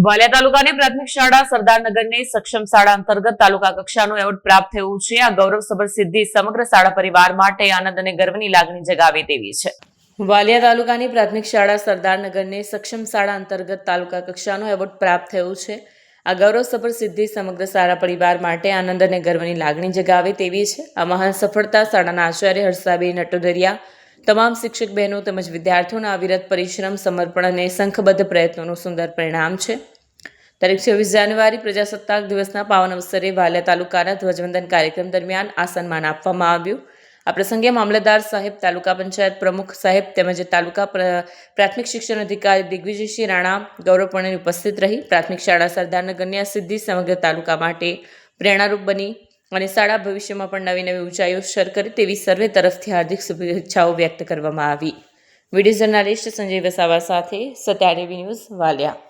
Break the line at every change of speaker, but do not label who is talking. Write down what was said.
વાલિયા તાલુકાની પ્રાથમિક શાળા સરદારનગરને સક્ષમ શાળા અંતર્ગત તાલુકા કક્ષાનો એવોર્ડ પ્રાપ્ત થયું છે। આ ગૌરવસભર સિદ્ધિ સમગ્ર શાળા પરિવાર માટે આનંદ અને ગર્વની લાગણી જગાવે તેવી છે। વાલિયા તાલુકાની પ્રાથમિક શાળા સરદારનગરને સક્ષમ શાળા અંતર્ગત તાલુકા કક્ષાનો એવોર્ડ પ્રાપ્ત થયું છે। આ ગૌરવસભર સિદ્ધિ સમગ્ર શાળા પરિવાર માટે આનંદ અને ગર્વની લાગણી જગાવે તેવી છે। આ મહાન સફળતા શાળાના આચાર્ય હર્ષાબેન નટોદરિયા, તમામ શિક્ષક બહેનો તેમજ વિદ્યાર્થીઓના અવિરત પરિશ્રમ, સમર્પણ અને સંઘબદ્ધ પ્રયત્નોનું સુંદર પરિણામ છે। તારીખ 26 જાન્યુઆરી પ્રજાસત્તાક દિવસના પાવન અવસરે વાલિયા તાલુકાના ધ્વજવંદન કાર્યક્રમ દરમિયાન આ સન્માન આપવામાં આવ્યું। આ પ્રસંગે મામલતદાર સાહેબ, તાલુકા પંચાયત પ્રમુખ સાહેબ તેમજ તાલુકા પ્રાથમિક શિક્ષણ અધિકારી દિગ્વિજયસિંહ રાણા ગૌરવપૂર્ણ ઉપસ્થિત રહી પ્રાથમિક શાળા સરદારનગરની આ સિદ્ધિ સમગ્ર તાલુકા માટે પ્રેરણારૂપ બની અને શાળા ભવિષ્યમાં પણ નવી નવી ઊંચાઈઓ સર કરે તેવી સર્વે તરફથી હાર્દિક શુભેચ્છાઓ વ્યક્ત કરવામાં આવી। વિડીયો જર્નાલિસ્ટ સંજય વસાવા સાથે સત્યા ટીવી ન્યૂઝ વાલિયા।